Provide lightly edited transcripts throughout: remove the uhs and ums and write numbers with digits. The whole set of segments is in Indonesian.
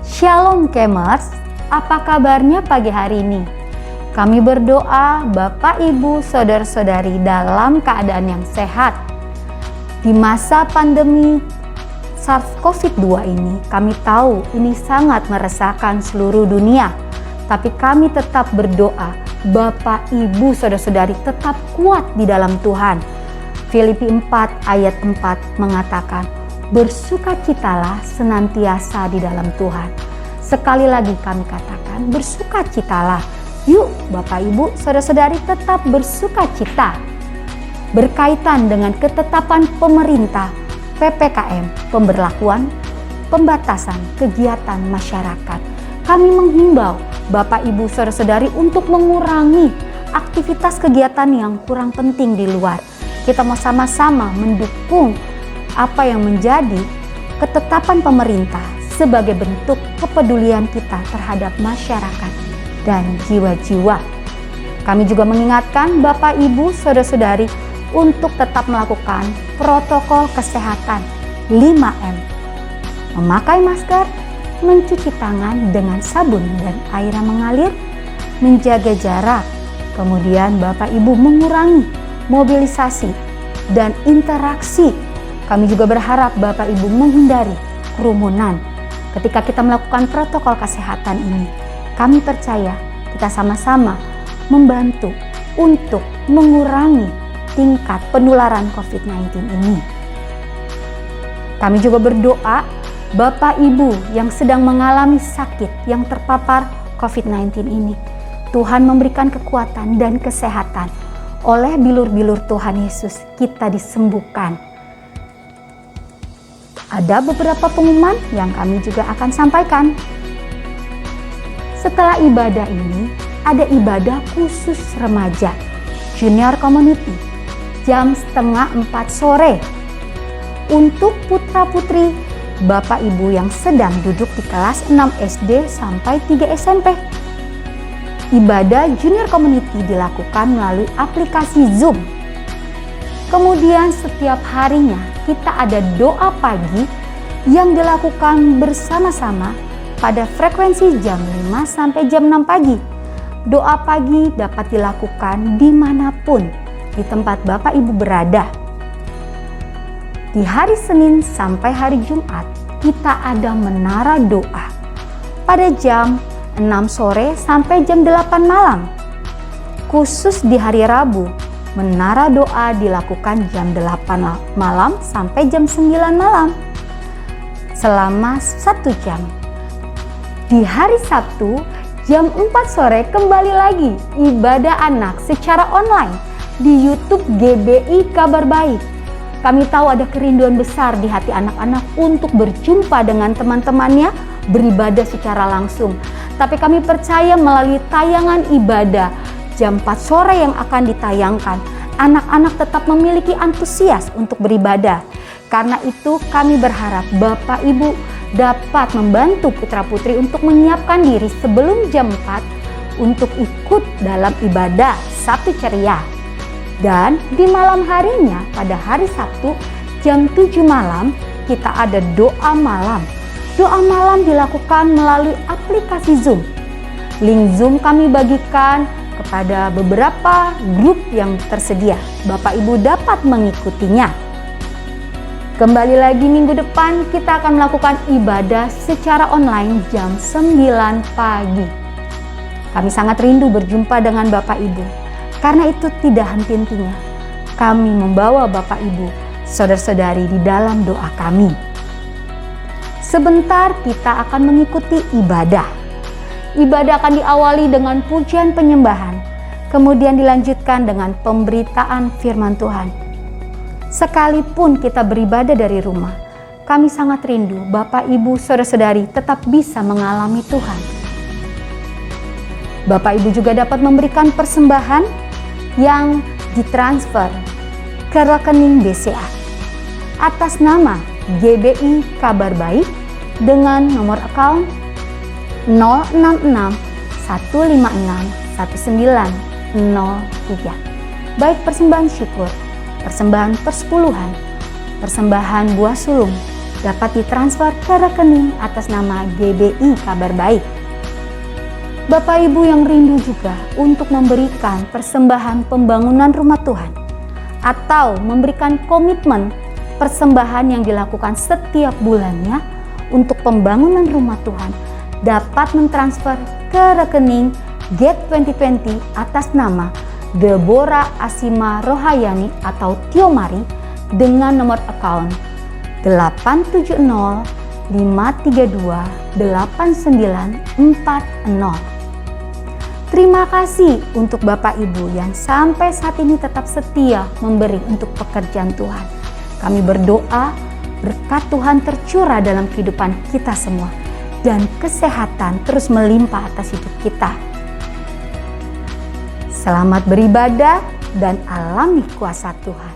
Shalom Kemers, apa kabarnya pagi hari ini? Kami berdoa Bapak, Ibu, Saudara-saudari dalam keadaan yang sehat. Di masa pandemi SARS-CoV-2 ini, kami tahu ini sangat meresahkan seluruh dunia. Tapi kami tetap berdoa, Bapak, Ibu, Saudara-saudari tetap kuat di dalam Tuhan. Filipi 4 ayat 4 mengatakan, bersukacitalah senantiasa di dalam Tuhan. Sekali lagi kami katakan, bersukacitalah. Yuk Bapak, Ibu, Saudara-saudari tetap bersukacita. Berkaitan dengan ketetapan pemerintah PPKM, pemberlakuan, pembatasan kegiatan masyarakat. Kami menghimbau Bapak, Ibu, Saudara-saudari untuk mengurangi aktivitas kegiatan yang kurang penting di luar. Kita mau sama-sama mendukung apa yang menjadi ketetapan pemerintah sebagai bentuk kepedulian kita terhadap masyarakat dan jiwa-jiwa. Kami juga mengingatkan Bapak, Ibu, Saudara-saudari untuk tetap melakukan protokol kesehatan 5M. Memakai masker, mencuci tangan dengan sabun dan air yang mengalir, menjaga jarak, kemudian Bapak, Ibu mengurangi mobilisasi dan interaksi. Kami juga berharap Bapak, Ibu menghindari kerumunan. Ketika kita melakukan protokol kesehatan ini, kami percaya kita sama-sama membantu untuk mengurangi tingkat penularan COVID-19 ini. Kami juga berdoa Bapak, Ibu yang sedang mengalami sakit, yang terpapar COVID-19 ini, Tuhan memberikan kekuatan dan kesehatan. Oleh bilur-bilur Tuhan Yesus kita disembuhkan. Ada beberapa pengumuman yang kami juga akan sampaikan. Setelah ibadah ini, ada ibadah khusus remaja, Junior Community, jam 3:30 sore. Untuk putra-putri, Bapak, Ibu yang sedang duduk di kelas 6 SD sampai 3 SMP. Ibadah Junior Community dilakukan melalui aplikasi Zoom. Kemudian setiap harinya kita ada doa pagi yang dilakukan bersama-sama pada frekuensi jam 5 sampai jam 6 pagi. Doa pagi dapat dilakukan dimanapun di tempat Bapak, Ibu berada. Di hari Senin sampai hari Jumat kita ada menara doa pada jam 6 sore sampai jam 8 malam. Khusus di hari Rabu, menara doa dilakukan jam 8 malam sampai jam 9 malam selama 1 jam. Di hari Sabtu jam 4 sore kembali lagi ibadah anak secara online di YouTube GBI Kabar Baik. Kami tahu ada kerinduan besar di hati anak-anak untuk berjumpa dengan teman-temannya, beribadah secara langsung. Tapi kami percaya melalui tayangan ibadah jam 4 sore yang akan ditayangkan, anak-anak tetap memiliki antusias untuk beribadah. Karena itu kami berharap Bapak, Ibu dapat membantu putra-putri untuk menyiapkan diri sebelum jam 4 untuk ikut dalam ibadah Sabtu Ceria. Dan di malam harinya pada hari Sabtu jam 7 malam kita ada doa malam. Doa malam dilakukan melalui aplikasi Zoom. Link Zoom kami bagikan kepada beberapa grup yang tersedia. Bapak, Ibu dapat mengikutinya. Kembali lagi minggu depan kita akan melakukan ibadah secara online jam 9 pagi. Kami sangat rindu berjumpa dengan Bapak, Ibu. Karena itu tidak henti-hentinya kami membawa Bapak, Ibu, Saudara-saudari di dalam doa kami. Sebentar kita akan mengikuti ibadah. Ibadah akan diawali dengan pujian penyembahan, kemudian dilanjutkan dengan pemberitaan firman Tuhan. Sekalipun kita beribadah dari rumah, kami sangat rindu Bapak, Ibu, Saudara-saudari tetap bisa mengalami Tuhan. Bapak, Ibu juga dapat memberikan persembahan yang ditransfer ke rekening BCA atas nama GBI Kabar Baik dengan nomor account 066 156 1903. Baik persembahan syukur, persembahan persepuluhan, persembahan buah sulung, dapat ditransfer ke rekening atas nama GBI Kabar Baik. Bapak Ibu yang rindu juga untuk memberikan persembahan pembangunan rumah Tuhan atau memberikan komitmen persembahan yang dilakukan setiap bulannya untuk pembangunan rumah Tuhan dapat mentransfer ke rekening Get 2020 atas nama Deborah Asima Rohayani atau Tiomari dengan nomor account 870 532 8940. Terima kasih untuk Bapak Ibu yang sampai saat ini tetap setia memberi untuk pekerjaan Tuhan. Kami berdoa berkat Tuhan tercurah dalam kehidupan kita semua dan kesehatan terus melimpah atas hidup kita. Selamat beribadah dan alami kuasa Tuhan.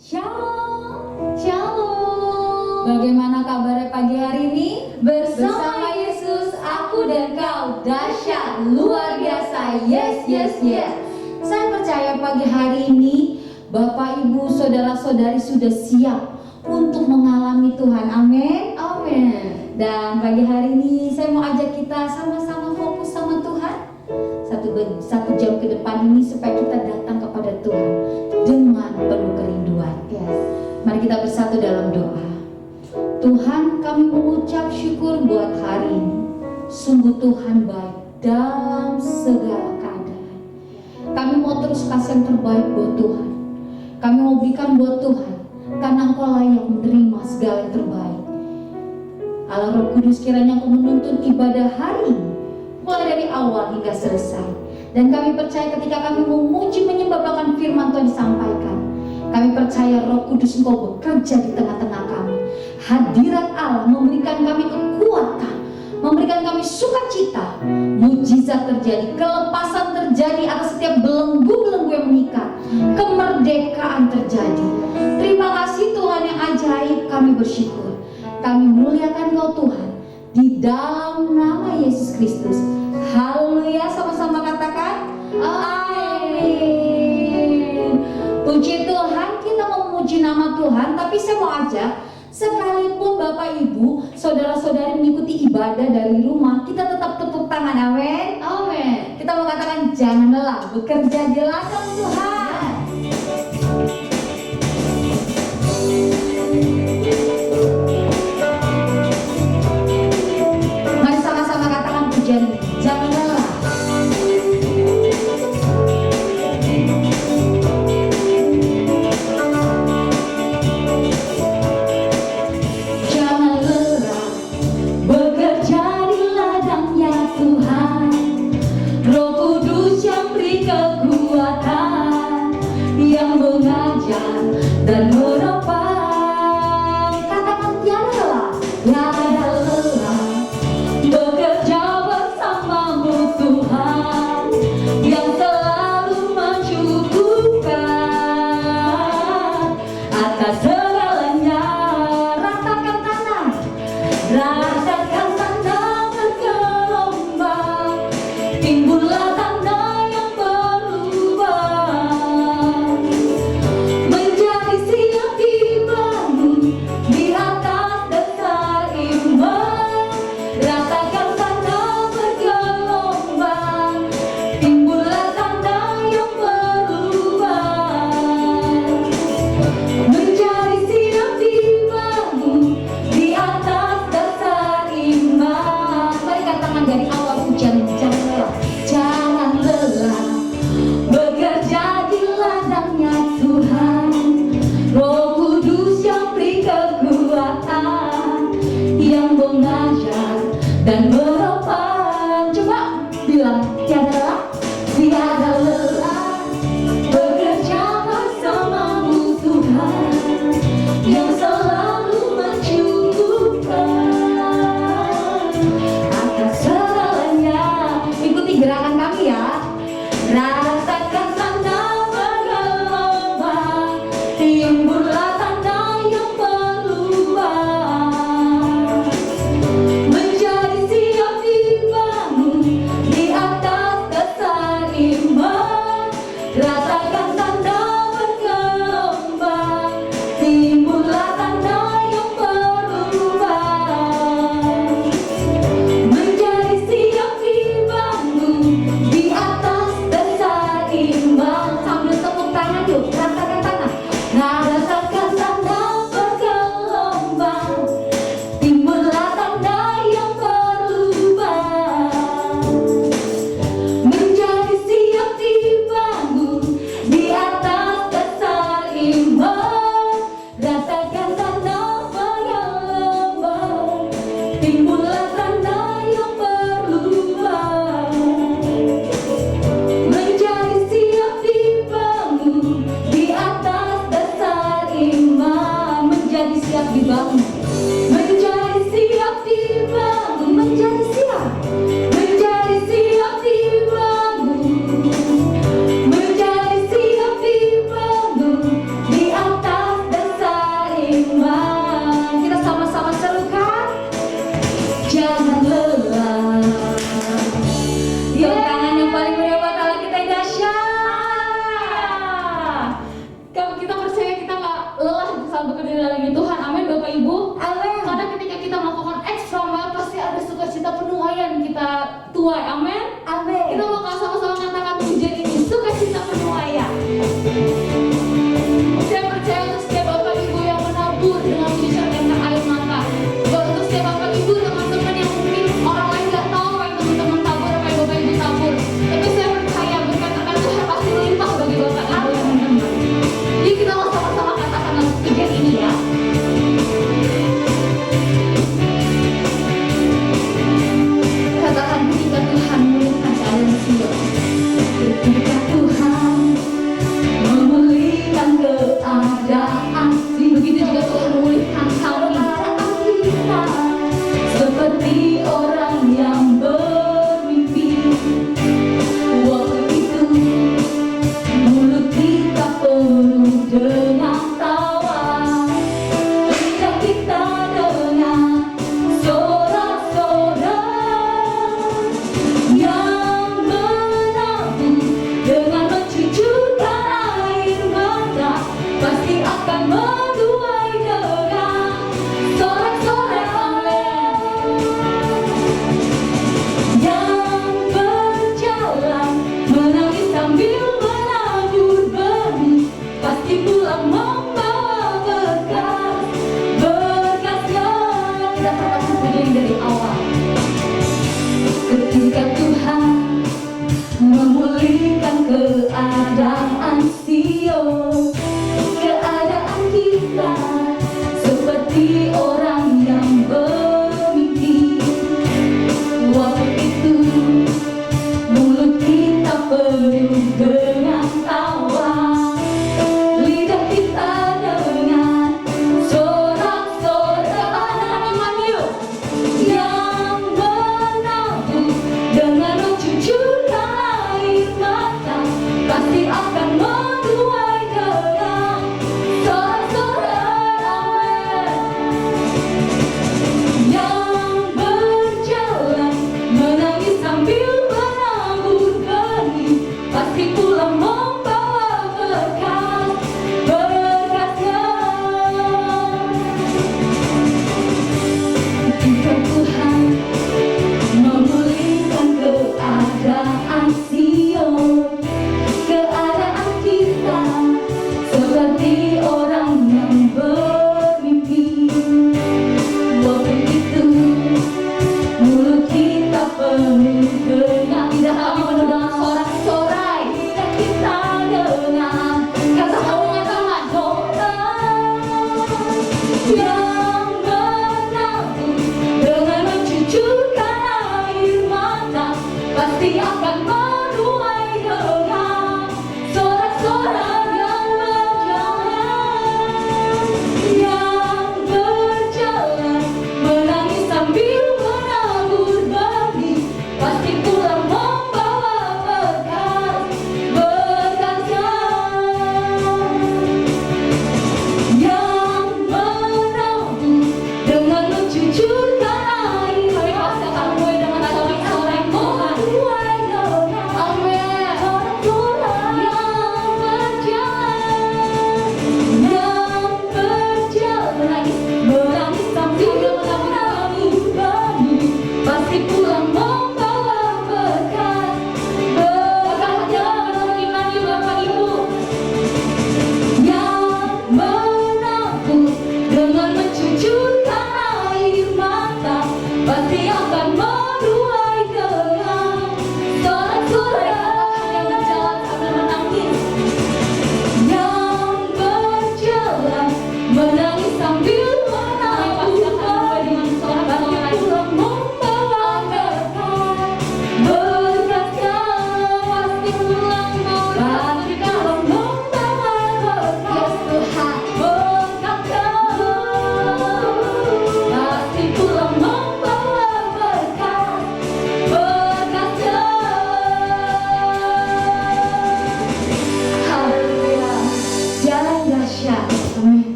Shalom, shalom. Bagaimana kabarnya pagi hari ini? Bersama Yesus, aku dan kau dahsyat, luar biasa. Yes, yes, yes. Saya percaya pagi hari ini Bapak, Ibu, saudara-saudari sudah siap untuk mengalami Tuhan. Amin, amin. Dan pagi hari ini saya mau ajak kita sama-sama fokus sama Tuhan. Satu jam ke depan ini supaya kita datang kepada Tuhan dengan penuh kerinduan. Yes. Mari kita bersatu dalam doa. Tuhan, kami mengucap syukur buat hari ini. Sungguh Tuhan baik dalam segala keadaan. Kami mau terus kasih yang terbaik buat Tuhan. Kami mau berikan buat Tuhan karena Engkau layak menerima segala yang terbaik. Allah Roh Kudus, kiranya Engkau menuntun ibadah hari ini mulai dari awal hingga selesai. Dan kami percaya ketika kami memuji menyembah bahkan firman Tuhan disampaikan, kami percaya Roh Kudus Engkau bekerja di tengah-tengah kami. Hadirat Allah memberikan kami kekuatan, memberikan kami sukacita, mujizat terjadi, kelepasan terjadi atas setiap belenggu-belenggu yang mengikat, kemerdekaan terjadi. Terima kasih Tuhan yang ajaib, kami bersyukur. Kami muliakan Engkau Tuhan di dalam nama Yesus Kristus. Haleluya, sama-sama katakan amin. Puji Tuhan, kita mau memuji nama Tuhan, tapi saya mau ajak sekalipun Bapak Ibu, saudara-saudari mengikuti ibadah dari rumah, kita tetap tepuk tangan, amin, amin. Kita mau katakan jangan lelah bekerja di ladang Tuhan. Mari sama-sama katakan pujian ini, jangan lelah. Dan menopang, katakan tiada lelah, tiada lelah, bekerja bersamamu Tuhan, yang selalu mencukupkan atas segalanya. Ratakan tanah, ratakan tanah bergelombang, timbullah tanda yang berubah. timbullah tanda yang berubah, menjadi siap dibangun di atas dasar iman, menjadi siap dibangun, menjadi siap dibangun, menjadi siap dibangun, menjadi siap dibangun di atas dasar iman. Kita sama-sama serukan, jangan lelah. Tepuk tangan yang paling meriah buat Allah kita yang dahsyat. Kalau kita percaya kita nggak lelah saat bekerja di dalam Tuhan, amin Bapak Ibu. Amin. Karena ketika kita melakukan ekstra mile pasti ada sukacita penuaian kita tuai, amin. Amin. Kita mau sama-sama katakan pujian ini, sukacita penuaian. Saya percaya untuk setiap Bapak Ibu yang menabur dengan jujur dan air mata. Untuk setiap Bapak Ibu, teman-teman yang mungkin orang lain nggak tahu apa yang teman-teman tabur, apa yang Bapak Ibu tabur. Tapi saya percaya berkat-berkat Tuhan pasti melimpah bagi Bapak Ibu yang mendengar. Jadi kita mau sama-sama katakan lagu pujian ini ya. Katakan ketika Tuhan memulihkan keadaan Sion, ketika Tuhan memulihkan keadaan Sion, begitu juga Tuhan memulihkan kami, kita seperti orang yang bermimpi. Waktu itu mulut kita penuh dengan tawa, lidah kita dengan sorak-sorak, yang menabur dengan mencucurkan air mata pasti akan menuai dengan sorak-sorak. Yang berjalan menangis sambil menabur benih pasti pulang membawa berkat, berkatnya. Kita katakan pujian dari awal. Ketika Tuhan memulihkan keadaan Sion, keadaan kita seperti orang yang bermimpi. Waktu itu mulut kita penuh dengan tawa, lidah kita dengan sorak-sorak. Yang menabur dengan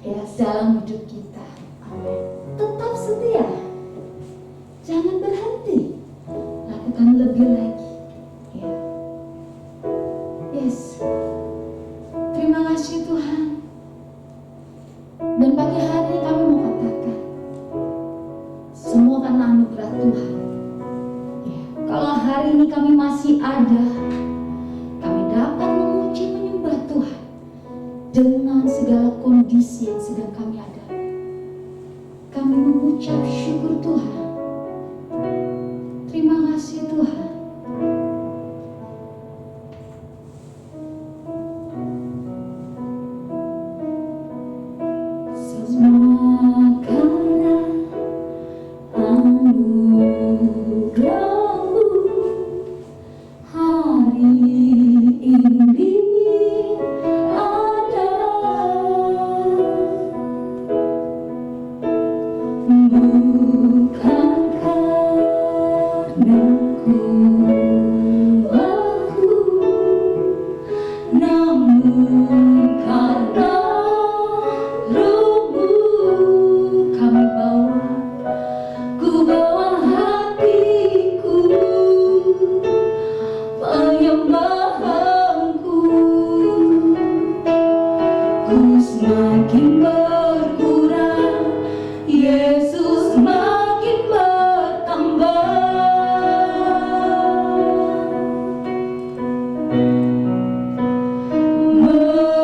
ya dalam hidup kita. Tetap setia, jangan berhenti, lakukan lebih lagi. Ya. Yes. Terima kasih Tuhan. Dan pagi hari ini kami mau katakan, semua karena anugerah Tuhan. Ya. Kalau hari ini kami masih ada, kami dapat memuji menyembah Tuhan dengan segala kondisi yang sedang kami hadapi. Kami mengucap syukur Tuhan. Terima kasih Tuhan. Semua karena anugerah-Mu hari ini ada. Bukan karena kuatku, namun karena Roh-Mu. Kami bawa hatiku, penyembahanku. Ku semakin berkurang, Yesus makin bertambah.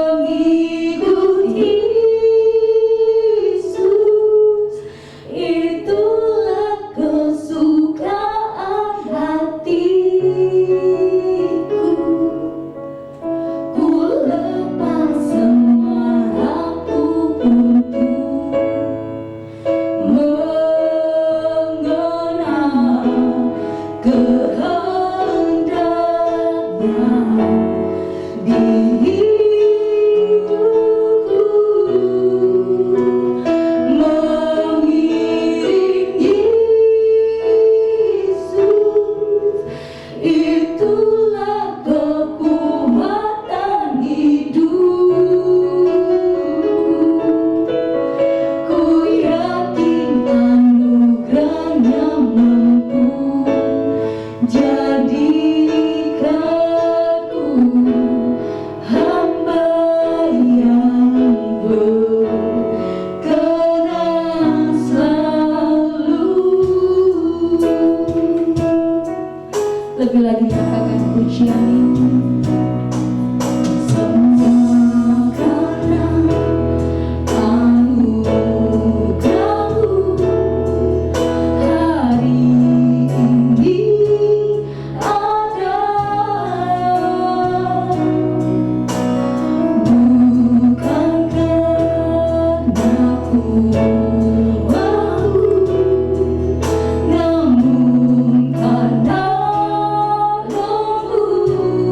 Mengikut Yesus, itulah kesukaan hatiku. Ku lepas semua aku untuk mengenal kehendaknya di hidupku. Mengiring Yesus, itulah kekuatan hidup. Ku yakin anugerah-Nya mampu jadikanku hamba yang berkenan selalu. Lebih lagi katakan pujian ini. Semua karena anugerah-Mu hari ini ada. Bukan karena kuatku, namun karena Roh-Mu.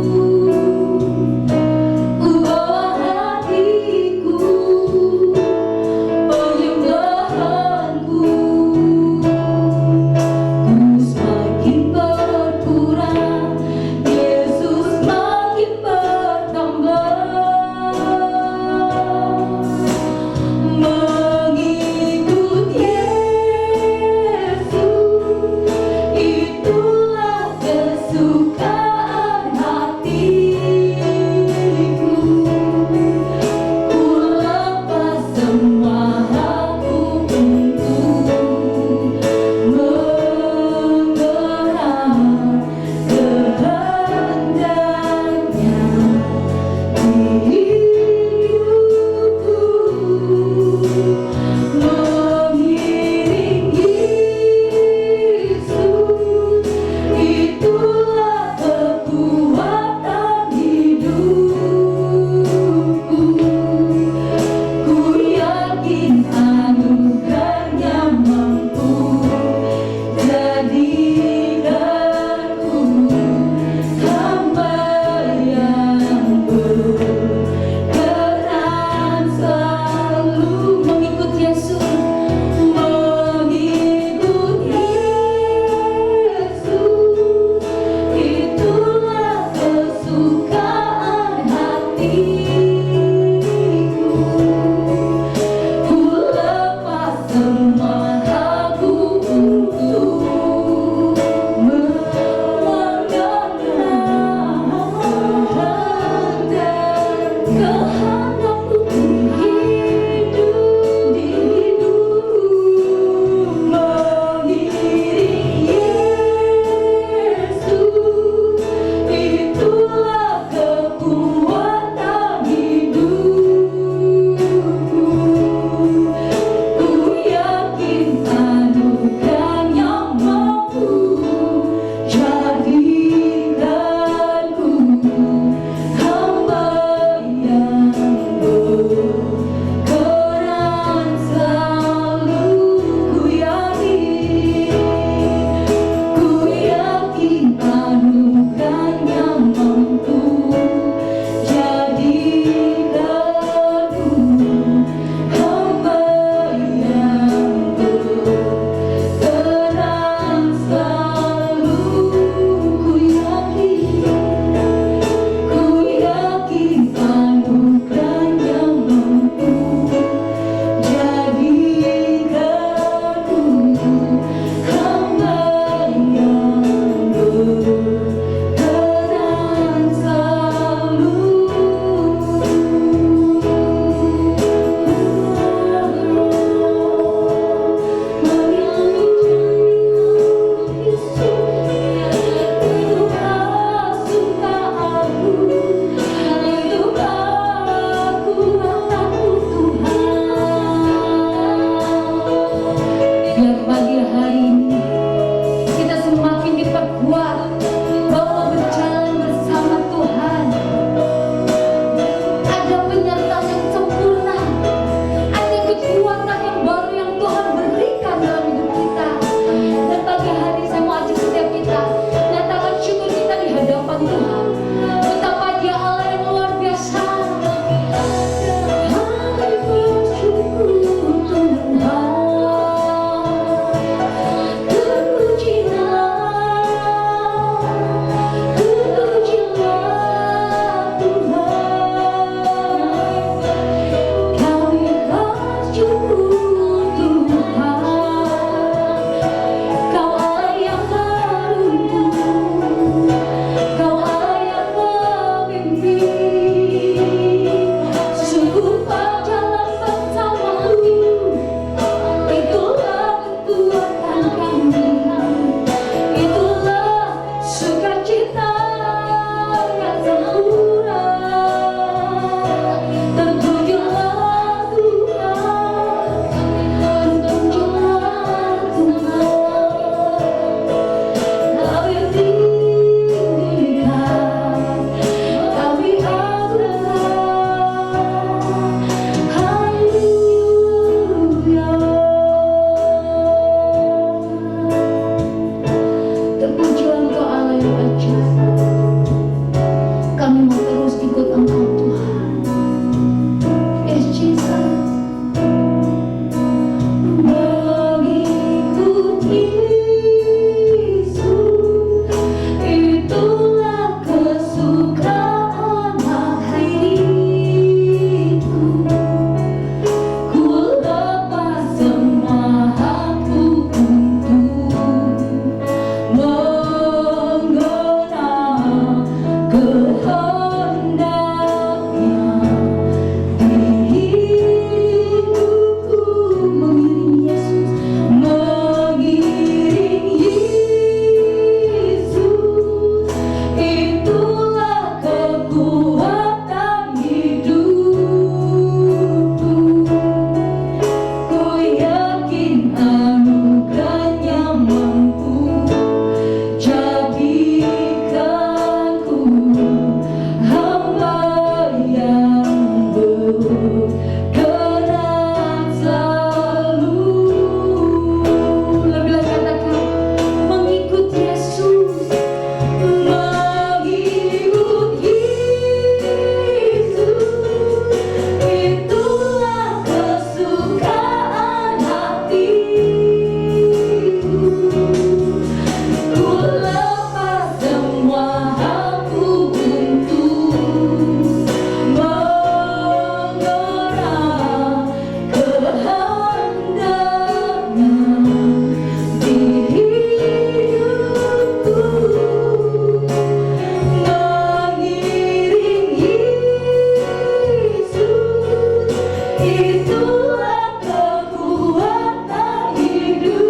itulah kekuatan hidup.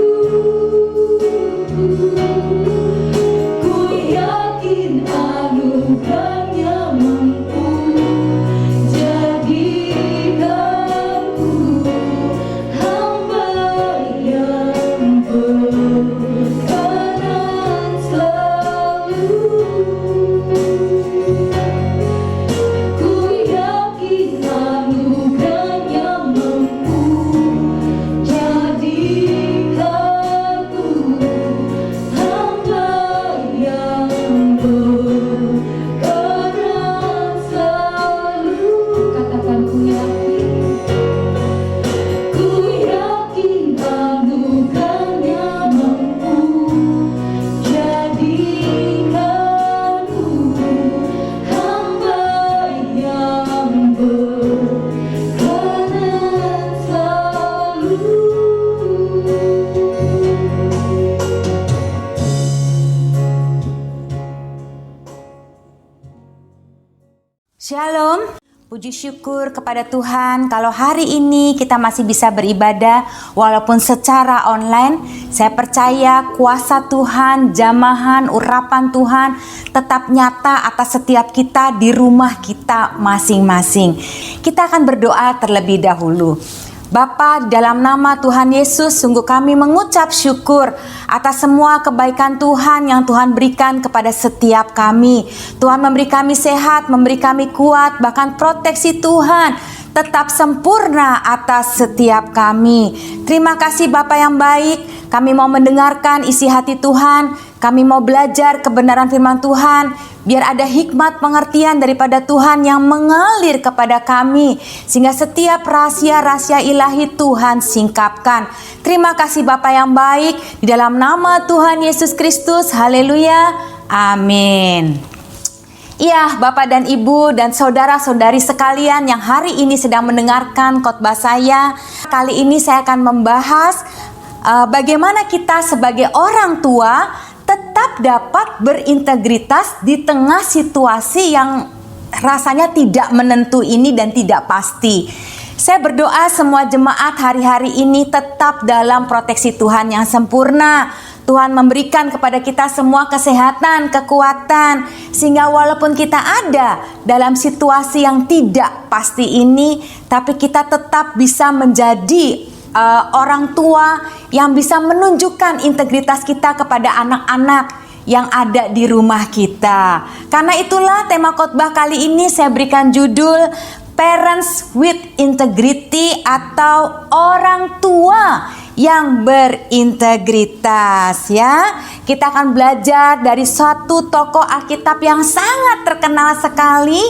Ku yakin anugerahnya mampu jadikanku hamba yang berkenan selalu. Ku yakin anugerahnya mampu jadikanku hamba yang berkenan selalu. Katakan ku yakin anugerahnya mampu jadikanku hamba yang berkenan selalu. Shalom, puji syukur kepada Tuhan kalau hari ini kita masih bisa beribadah walaupun secara online. Saya percaya kuasa Tuhan, jamahan, urapan Tuhan tetap nyata atas setiap kita di rumah kita masing-masing. Kita akan berdoa terlebih dahulu. Bapa, dalam nama Tuhan Yesus, sungguh kami mengucap syukur atas semua kebaikan Tuhan yang Tuhan berikan kepada setiap kami. Tuhan memberi kami sehat, memberi kami kuat, bahkan proteksi Tuhan tetap sempurna atas setiap kami. Terima kasih Bapa yang baik, kami mau mendengarkan isi hati Tuhan, kami mau belajar kebenaran firman Tuhan, biar ada hikmat pengertian daripada Tuhan yang mengalir kepada kami, sehingga setiap rahasia-rahasia ilahi Tuhan singkapkan. Terima kasih Bapa yang baik, di dalam nama Tuhan Yesus Kristus, haleluya, amin. Iya, Bapak dan Ibu dan saudara-saudari sekalian yang hari ini sedang mendengarkan khotbah saya. Kali ini saya akan membahas bagaimana kita sebagai orang tua tetap dapat berintegritas di tengah situasi yang rasanya tidak menentu ini dan tidak pasti. Saya berdoa semua jemaat hari-hari ini tetap dalam proteksi Tuhan yang sempurna. Tuhan memberikan kepada kita semua kesehatan, kekuatan, sehingga walaupun kita ada dalam situasi yang tidak pasti ini, tapi kita tetap bisa menjadi orang tua yang bisa menunjukkan integritas kita kepada anak-anak yang ada di rumah kita. Karena itulah tema khotbah kali ini saya berikan judul Parents with Integrity atau orang tua yang berintegritas, ya. Kita akan belajar dari satu tokoh Alkitab yang sangat terkenal sekali,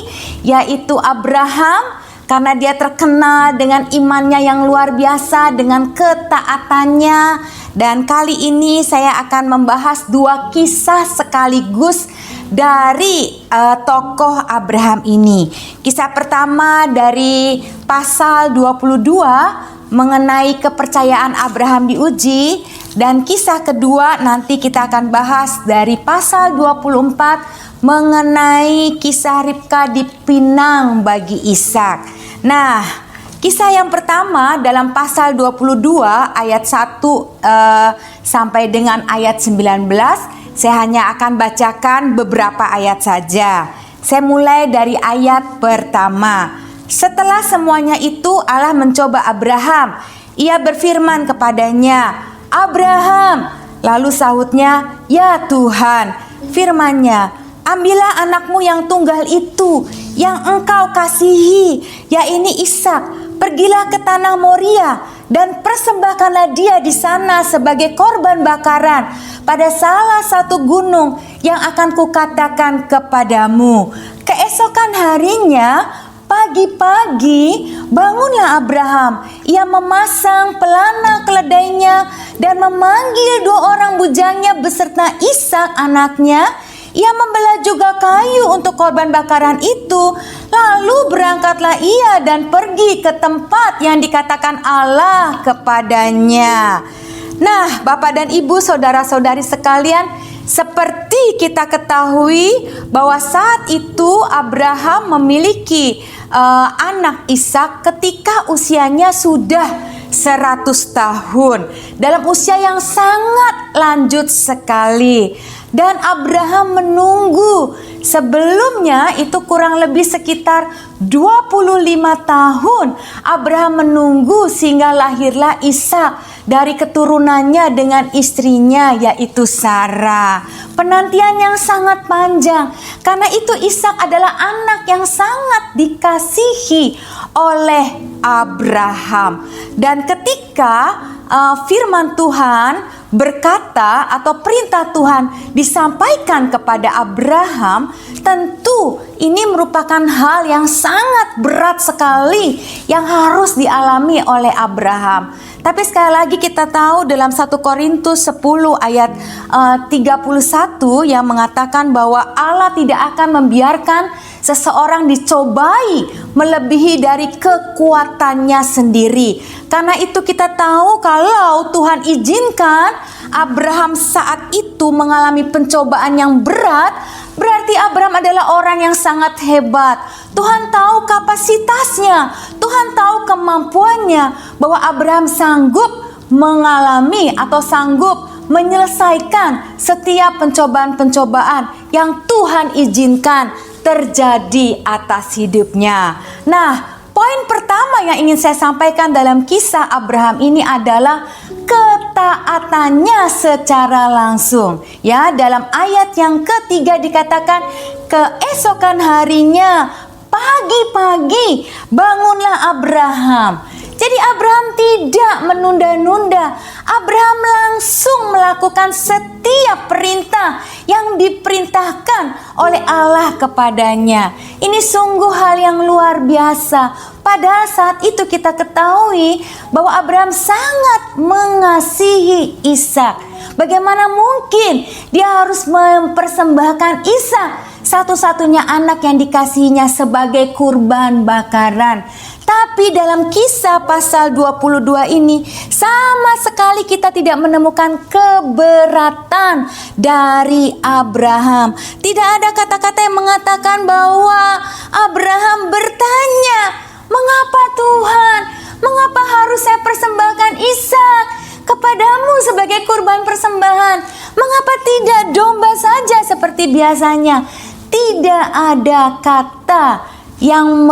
yaitu Abraham. Karena dia terkenal dengan imannya yang luar biasa, dengan ketaatannya. Dan kali ini saya akan membahas dua kisah sekaligus dari tokoh Abraham ini. Kisah pertama dari pasal 22 mengenai kepercayaan Abraham diuji, dan kisah kedua nanti kita akan bahas dari pasal 24 mengenai kisah Ribka dipinang bagi Ishak. Nah, kisah yang pertama dalam pasal 22 ayat 1 sampai dengan ayat 19, saya hanya akan bacakan beberapa ayat saja. Saya mulai dari ayat pertama. Setelah semuanya itu Allah mencoba Abraham. Ia berfirman kepadanya, "Abraham." Lalu sahutnya, "Ya Tuhan." Firman-Nya, "Ambillah anakmu yang tunggal itu, yang engkau kasihi, yaitu Ishak. Pergilah ke tanah Moria dan persembahkanlah dia di sana sebagai korban bakaran pada salah satu gunung yang akan kukatakan kepadamu." Keesokan harinya, pagi-pagi, bangunlah Abraham. Ia memasang pelana keledainya dan memanggil 2 orang bujangnya beserta Ishak anaknya. Ia membelah juga kayu untuk korban bakaran itu. Lalu berangkatlah ia dan pergi ke tempat yang dikatakan Allah kepadanya. Nah, Bapak dan Ibu, saudara-saudari sekalian, seperti kita ketahui bahwa saat itu Abraham memiliki anak Ishak ketika usianya sudah 100 tahun, dalam usia yang sangat lanjut sekali. Dan Abraham menunggu, sebelumnya itu kurang lebih sekitar 25 tahun Abraham menunggu sehingga lahirlah Ishak dari keturunannya dengan istrinya yaitu Sarah. Penantian yang sangat panjang, karena itu Ishak adalah anak yang sangat dikasihi oleh Abraham. Dan ketika firman Tuhan berkata atau perintah Tuhan disampaikan kepada Abraham, tentu ini merupakan hal yang sangat berat sekali yang harus dialami oleh Abraham. Tapi sekali lagi kita tahu dalam 1 Korintus 10 ayat 31 yang mengatakan bahwa Allah tidak akan membiarkan seseorang dicobai melebihi dari kekuatannya sendiri. Karena itu kita tahu kalau Tuhan izinkan Abraham saat itu mengalami pencobaan yang berat, berarti Abraham adalah orang yang sangat hebat. Tuhan tahu kapasitasnya, Tuhan tahu kemampuannya, bahwa Abraham sanggup mengalami atau sanggup menyelesaikan setiap pencobaan-pencobaan yang Tuhan izinkan terjadi atas hidupnya. Nah, poin pertama yang ingin saya sampaikan dalam kisah Abraham ini adalah ketaatannya secara langsung. Ya, dalam ayat yang ketiga dikatakan, keesokan harinya pagi-pagi bangunlah Abraham. Jadi Abraham tidak menunda-nunda. Abraham langsung melakukan setiap perintah yang diperintahkan oleh Allah kepadanya. Ini sungguh hal yang luar biasa. Padahal saat itu kita ketahui bahwa Abraham sangat mengasihi Ishak. Bagaimana mungkin dia harus mempersembahkan Ishak, satu-satunya anak yang dikasihinya, sebagai kurban bakaran. Tapi dalam kisah pasal 22 ini sama sekali kita tidak menemukan keberatan dari Abraham. Tidak ada kata-kata yang mengatakan bahwa Abraham bertanya, "Mengapa Tuhan? Mengapa harus saya persembahkan Ishak kepadamu sebagai kurban persembahan? Mengapa tidak domba saja seperti biasanya?" Tidak ada kata yang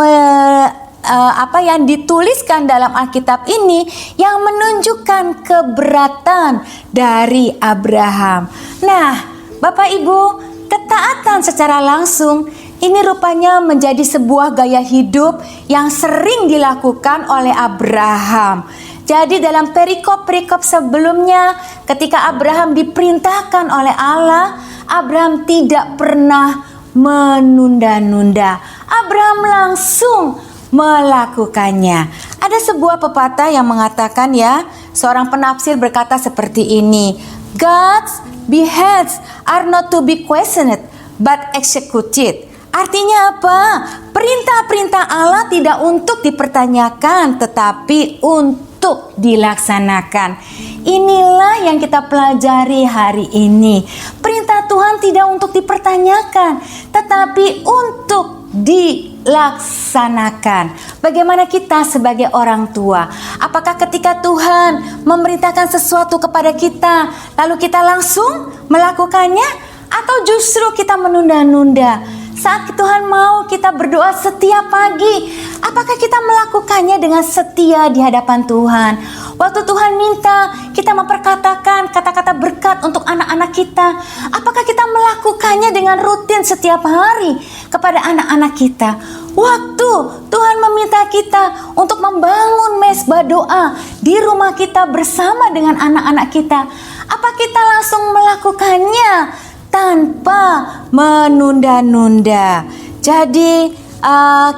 yang dituliskan dalam Alkitab ini yang menunjukkan keberatan dari Abraham. Nah, Bapak Ibu, ketaatan secara langsung ini rupanya menjadi sebuah gaya hidup yang sering dilakukan oleh Abraham. Jadi dalam perikop-perikop sebelumnya, ketika Abraham diperintahkan oleh Allah, Abraham tidak pernah menunda-nunda. Abraham langsung melakukannya. Ada sebuah pepatah yang mengatakan, ya, seorang penafsir berkata seperti ini, God's beheads are not to be questioned but executed. Artinya apa? Perintah-perintah Allah tidak untuk dipertanyakan tetapi untuk dilaksanakan. Inilah yang kita pelajari hari ini. Perintah Tuhan tidak untuk dipertanyakan tetapi untuk dilaksanakan. Bagaimana kita sebagai orang tua? Apakah ketika Tuhan memerintahkan sesuatu kepada kita, lalu kita langsung melakukannya? Atau justru kita menunda-nunda? Saat Tuhan mau kita berdoa setiap pagi, apakah kita melakukannya dengan setia di hadapan Tuhan? Waktu Tuhan minta kita memperkatakan kata-kata berkat untuk anak-anak kita, apakah kita melakukannya dengan rutin setiap hari kepada anak-anak kita? Waktu Tuhan meminta kita untuk membangun mezbah doa di rumah kita bersama dengan anak-anak kita, apa kita langsung melakukannya tanpa menunda-nunda? Jadi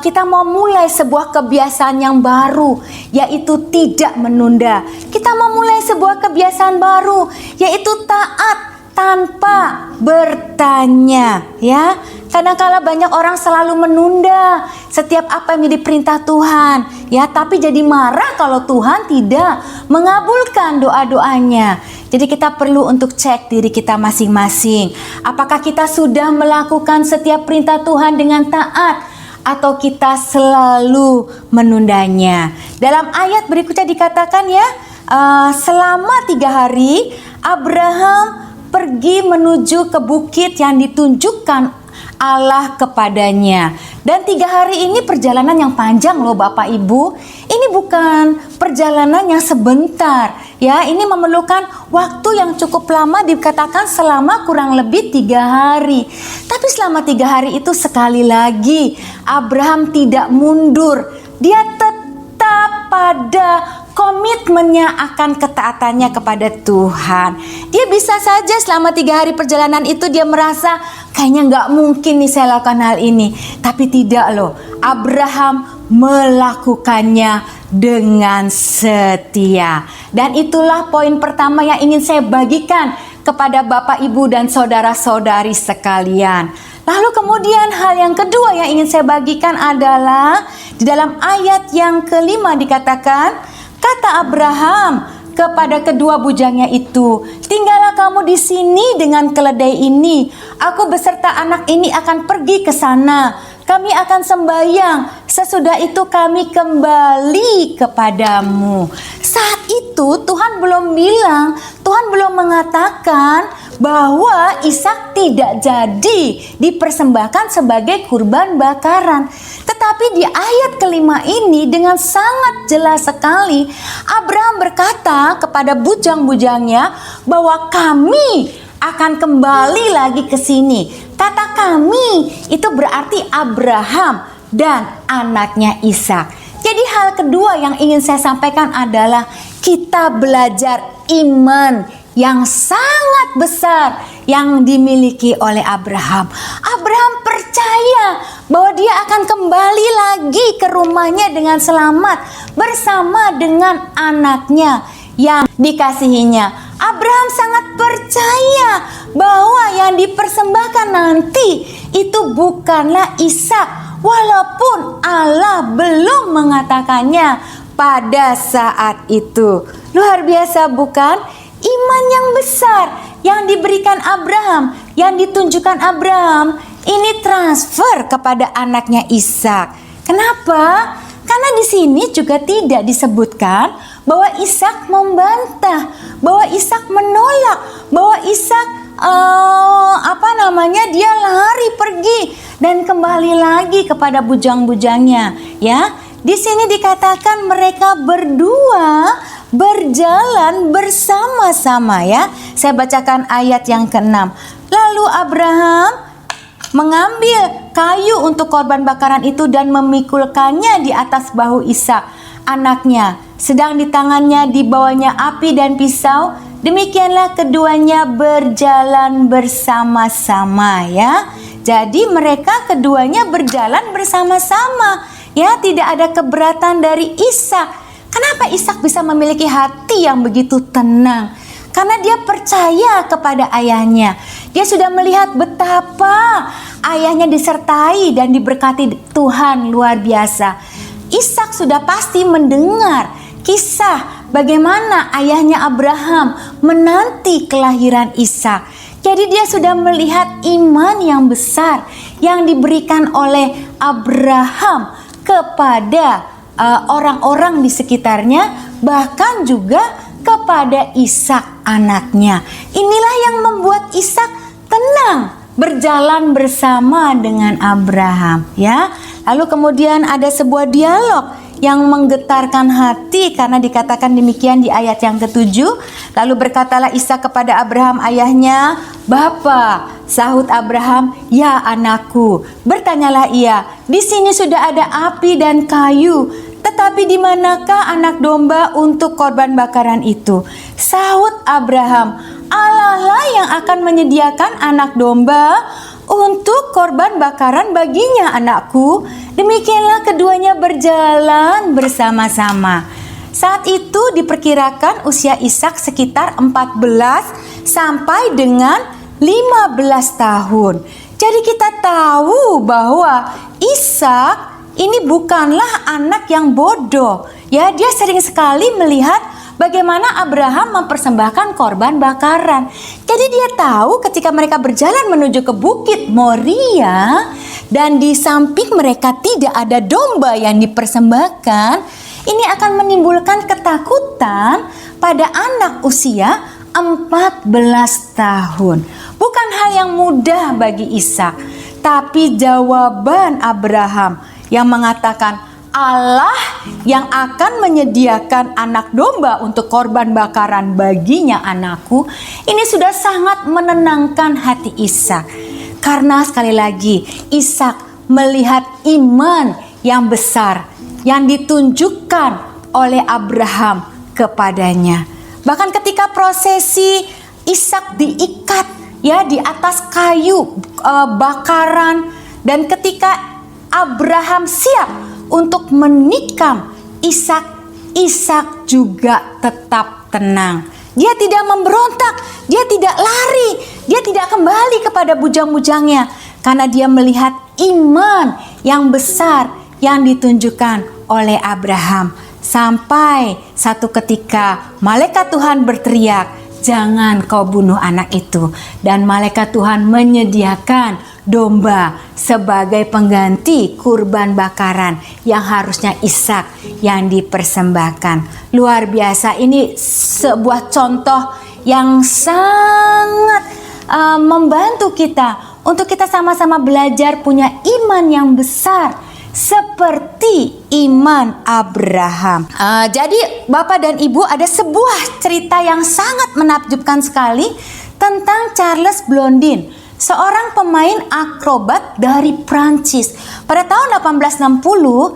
kita mau mulai sebuah kebiasaan yang baru, yaitu tidak menunda. Kita mau mulai sebuah kebiasaan baru, yaitu taat tanpa bertanya, ya. Kadang-kala banyak orang selalu menunda setiap apa yang diperintah Tuhan, ya, tapi jadi marah kalau Tuhan tidak mengabulkan doa-doanya. Jadi kita perlu untuk cek diri kita masing-masing. Apakah kita sudah melakukan setiap perintah Tuhan dengan taat, atau kita selalu menundanya? Dalam ayat berikutnya dikatakan ya, selama 3 hari Abraham pergi menuju ke bukit yang ditunjukkan Allah kepadanya. Dan 3 hari ini perjalanan yang panjang loh Bapak Ibu. Ini bukan perjalanan yang sebentar ya, ini memerlukan waktu yang cukup lama, dikatakan selama kurang lebih 3 hari. Tapi selama 3 hari itu sekali lagi Abraham tidak mundur. Dia tetap pada komitmennya akan ketaatannya kepada Tuhan. Dia bisa saja selama 3 hari perjalanan itu dia merasa kayaknya nggak mungkin nih saya lakukan hal ini. Tapi tidak loh, Abraham melakukannya dengan setia. Dan itulah poin pertama yang ingin saya bagikan kepada Bapak Ibu dan saudara-saudari sekalian. Lalu kemudian hal yang kedua yang ingin saya bagikan adalah di dalam ayat yang kelima dikatakan, kata Abraham kepada kedua bujangnya itu, tinggallah kamu di sini dengan keledai ini. Aku beserta anak ini akan pergi ke sana. Kami akan sembahyang. Sesudah itu kami kembali kepadamu. Saat itu Tuhan belum bilang, Tuhan belum mengatakan bahwa Ishak tidak jadi dipersembahkan sebagai kurban bakaran. Tetapi di ayat kelima ini dengan sangat jelas sekali Abraham berkata kepada bujang-bujangnya bahwa kami akan kembali lagi ke sini. Kata kami itu berarti Abraham dan anaknya Ishak. Jadi hal kedua yang ingin saya sampaikan adalah kita belajar iman yang sangat besar yang dimiliki oleh Abraham. Abraham percaya bahwa dia akan kembali lagi ke rumahnya dengan selamat bersama dengan anaknya yang dikasihinya. Abraham sangat percaya bahwa yang dipersembahkan nanti itu bukanlah Ishak, walaupun Allah belum mengatakannya pada saat itu. Luar biasa bukan? Iman yang besar yang diberikan Abraham, yang ditunjukkan Abraham, ini transfer kepada anaknya Ishak. Kenapa? Karena di sini juga tidak disebutkan bahwa Ishak membantah, bahwa Ishak menolak, bahwa Ishak dia lari pergi dan kembali lagi kepada bujang-bujangnya, ya. Di sini dikatakan mereka berdua berjalan bersama-sama ya. Saya bacakan ayat yang ke-6. Lalu Abraham mengambil kayu untuk korban bakaran itu dan memikulkannya di atas bahu Ishak anaknya. Sedang di tangannya dibawanya api dan pisau. Demikianlah keduanya berjalan bersama-sama ya. Jadi mereka keduanya berjalan bersama-sama ya, tidak ada keberatan dari Ishak. Kenapa Ishak bisa memiliki hati yang begitu tenang? Karena dia percaya kepada ayahnya. Dia sudah melihat betapa ayahnya disertai dan diberkati Tuhan luar biasa. Ishak sudah pasti mendengar kisah bagaimana ayahnya Abraham menanti kelahiran Ishak. Jadi dia sudah melihat iman yang besar yang diberikan oleh Abraham kepada orang-orang di sekitarnya, bahkan juga kepada Ishak anaknya. Inilah yang membuat Ishak tenang berjalan bersama dengan Abraham ya. Lalu kemudian ada sebuah dialog yang menggetarkan hati karena dikatakan demikian di ayat yang ke-7. Lalu berkatalah Ishak kepada Abraham ayahnya, "Bapa," sahut Abraham, "Ya anakku." Bertanyalah ia, "Di sini sudah ada api dan kayu, tetapi di manakah anak domba untuk korban bakaran itu?" Sahut Abraham, "Allah lah yang akan menyediakan anak domba untuk korban bakaran baginya anakku." Demikianlah keduanya berjalan bersama-sama. Saat itu diperkirakan usia Ishak sekitar 14 sampai dengan 15 tahun. Jadi kita tahu bahwa Ishak ini bukanlah anak yang bodoh. Ya, dia sering sekali melihat bagaimana Abraham mempersembahkan korban bakaran. Jadi dia tahu ketika mereka berjalan menuju ke Bukit Moria dan di samping mereka tidak ada domba yang dipersembahkan, ini akan menimbulkan ketakutan pada anak usia 14 tahun. Bukan hal yang mudah bagi Ishak, tapi jawaban Abraham yang mengatakan Allah yang akan menyediakan anak domba untuk korban bakaran baginya anakku, ini sudah sangat menenangkan hati Ishak. Karena sekali lagi Ishak melihat iman yang besar yang ditunjukkan oleh Abraham kepadanya. Bahkan ketika prosesi Ishak diikat ya di atas kayu bakaran, dan ketika Abraham siap untuk menikam Ishak, Ishak juga tetap tenang. Dia tidak memberontak, dia tidak lari, dia tidak kembali kepada bujang-bujangnya, karena dia melihat iman yang besar yang ditunjukkan oleh Abraham. Sampai satu ketika malaikat Tuhan berteriak, "Jangan kau bunuh anak itu." Dan malaikat Tuhan menyediakan domba sebagai pengganti kurban bakaran yang harusnya Ishak yang dipersembahkan. Luar biasa, ini sebuah contoh yang sangat membantu kita untuk kita sama-sama belajar punya iman yang besar seperti iman Abraham. Jadi Bapak dan Ibu, ada sebuah cerita yang sangat menakjubkan sekali tentang Charles Blondin, seorang pemain akrobat dari Prancis. Pada tahun 1860,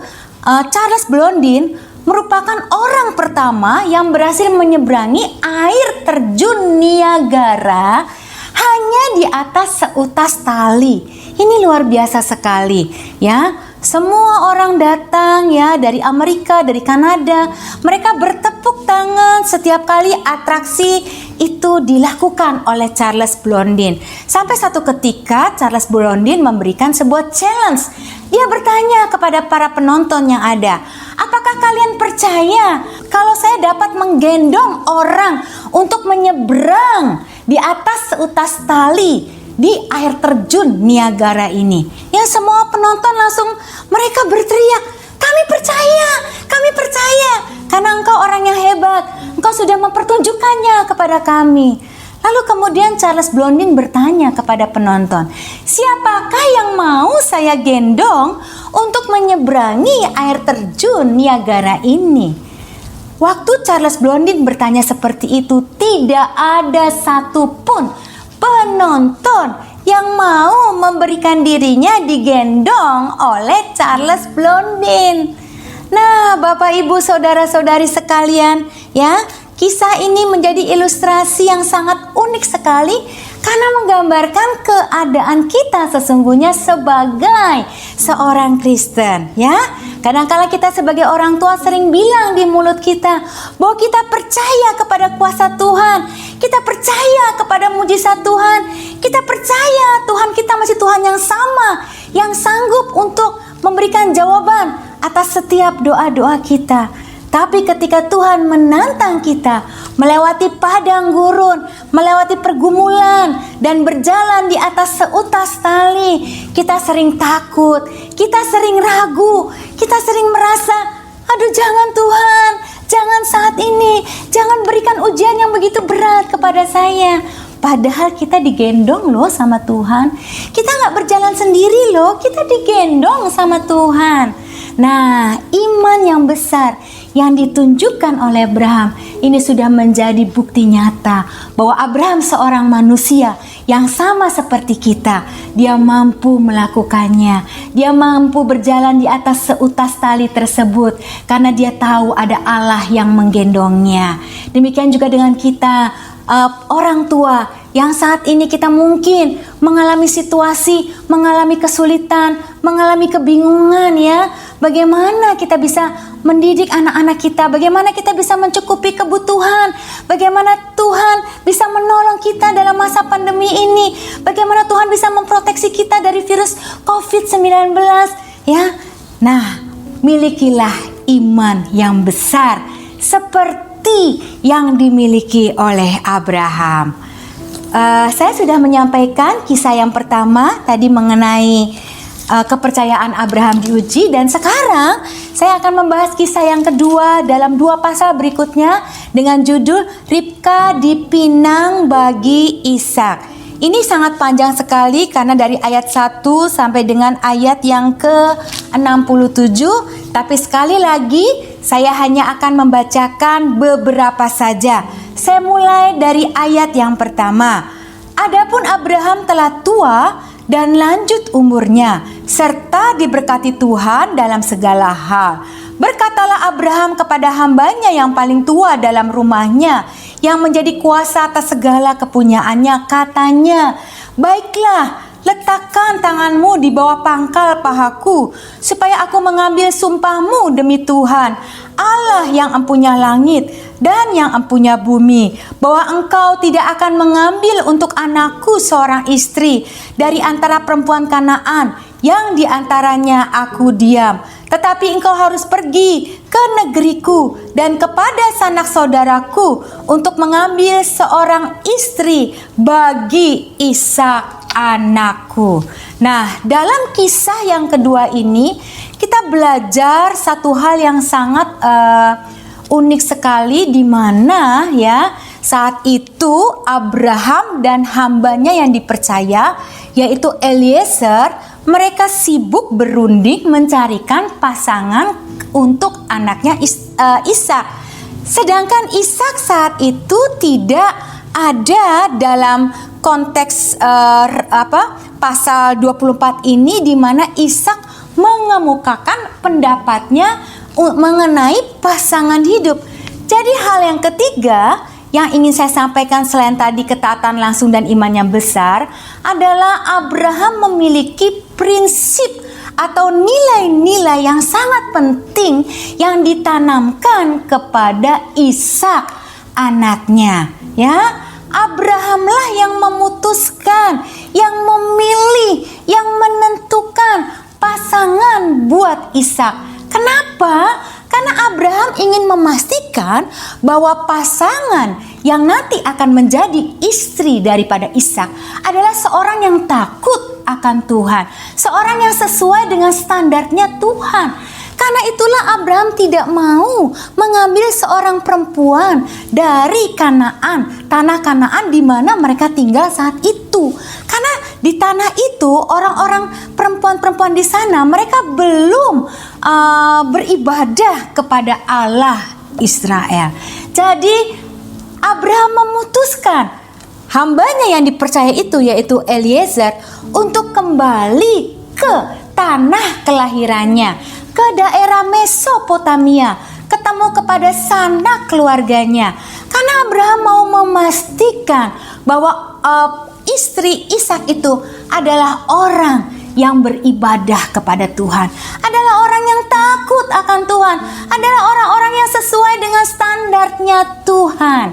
Charles Blondin merupakan orang pertama yang berhasil menyeberangi air terjun Niagara hanya di atas seutas tali. Ini luar biasa sekali, ya. Semua orang datang ya dari Amerika, dari Kanada. Mereka bertepuk tangan setiap kali atraksi itu dilakukan oleh Charles Blondin. Sampai satu ketika Charles Blondin memberikan sebuah challenge. Dia bertanya kepada para penonton yang ada, "Apakah kalian percaya kalau saya dapat menggendong orang untuk menyeberang di atas seutas tali di air terjun Niagara ini?" Ya, semua penonton langsung mereka berteriak, "Kami percaya, kami percaya, karena engkau orang yang hebat, engkau sudah mempertunjukkannya kepada kami." Lalu kemudian Charles Blondin bertanya kepada penonton, "Siapakah yang mau saya gendong untuk menyeberangi air terjun Niagara ini?" Waktu Charles Blondin bertanya seperti itu, tidak ada satupun penonton yang mau memberikan dirinya digendong oleh Charles Blondin. Nah, Bapak Ibu saudara-saudari sekalian, ya, kisah ini menjadi ilustrasi yang sangat unik sekali karena menggambarkan keadaan kita sesungguhnya sebagai seorang Kristen, ya. Kadang-kala kita sebagai orang tua sering bilang di mulut kita bahwa kita percaya kepada kuasa Tuhan, kita percaya kepada mujizat Tuhan, kita percaya Tuhan kita masih Tuhan yang sama, yang sanggup untuk memberikan jawaban atas setiap doa-doa kita. Tapi ketika Tuhan menantang kita melewati padang gurun, melewati pergumulan, dan berjalan di atas seutas tali, kita sering takut, kita sering ragu, kita sering merasa, "Aduh, jangan Tuhan, jangan saat ini, jangan berikan ujian yang begitu berat kepada saya." Padahal kita digendong loh sama Tuhan. Kita gak berjalan sendiri loh, kita digendong sama Tuhan. Nah, iman yang besar yang ditunjukkan oleh Abraham ini sudah menjadi bukti nyata bahwa Abraham seorang manusia yang sama seperti kita. Dia mampu melakukannya. Dia mampu berjalan di atas seutas tali tersebut karena dia tahu ada Allah yang menggendongnya. Demikian juga dengan kita, orang tua yang saat ini kita mungkin mengalami situasi, mengalami kesulitan, mengalami kebingungan, ya. Bagaimana kita bisa mendidik anak-anak kita, bagaimana kita bisa mencukupi kebutuhan, bagaimana Tuhan bisa menolong kita dalam masa pandemi ini, bagaimana Tuhan bisa memproteksi kita dari virus COVID-19, ya. Nah, milikilah iman yang besar seperti seperti yang dimiliki oleh Abraham. Saya sudah menyampaikan kisah yang pertama tadi mengenai kepercayaan Abraham diuji, dan sekarang saya akan membahas kisah yang kedua dalam 2 pasal berikutnya dengan judul Ribka dipinang bagi Ishak. Ini sangat panjang sekali karena dari ayat 1 sampai dengan ayat yang ke-67, tapi sekali lagi saya hanya akan membacakan beberapa saja. Saya mulai dari ayat yang pertama. Adapun Abraham telah tua dan lanjut umurnya, serta diberkati Tuhan dalam segala hal. Berkatalah Abraham kepada hambanya yang paling tua dalam rumahnya, yang menjadi kuasa atas segala kepunyaannya, katanya, "Baiklah, letakkan tanganmu di bawah pangkal pahaku, supaya aku mengambil sumpahmu demi Tuhan, Allah yang empunya langit dan yang empunya bumi, bahwa engkau tidak akan mengambil untuk anakku seorang istri dari antara perempuan Kanaan yang di antaranya aku diam. Tetapi engkau harus pergi ke negeriku dan kepada sanak saudaraku untuk mengambil seorang istri bagi Ishak anakku." Nah, dalam kisah yang kedua ini kita belajar satu hal yang sangat unik sekali, di mana ya saat itu Abraham dan hambanya yang dipercaya yaitu Eliezer, mereka sibuk berunding mencarikan pasangan untuk anaknya Ishak. Sedangkan Ishak saat itu tidak ada dalam konteks pasal 24 ini, di mana Ishak mengemukakan pendapatnya mengenai pasangan hidup. Jadi hal yang ketiga yang ingin saya sampaikan selain tadi ketaatan langsung dan iman yang besar adalah Abraham memiliki prinsip atau nilai-nilai yang sangat penting yang ditanamkan kepada Ishak anaknya. Ya, Abrahamlah yang memutuskan, yang memilih, yang menentukan pasangan buat Ishak. Kenapa? Karena Abraham ingin memastikan bahwa pasangan yang nanti akan menjadi istri daripada Ishak adalah seorang yang takut akan Tuhan, seorang yang sesuai dengan standarnya Tuhan. Karena itulah Abraham tidak mau mengambil seorang perempuan dari Kanaan, tanah Kanaan di mana mereka tinggal saat itu. Karena di tanah itu orang-orang perempuan-perempuan di sana mereka belum beribadah kepada Allah Israel. Jadi Abraham memutuskan hambanya yang dipercaya itu yaitu Eliezer untuk kembali ke tanah kelahirannya, ke daerah Mesopotamia, ketemu kepada sanak keluarganya. Karena Abraham mau memastikan bahwa istri Ishak itu adalah orang yang beribadah kepada Tuhan, adalah orang yang takut akan Tuhan, adalah orang-orang yang sesuai dengan standarnya Tuhan.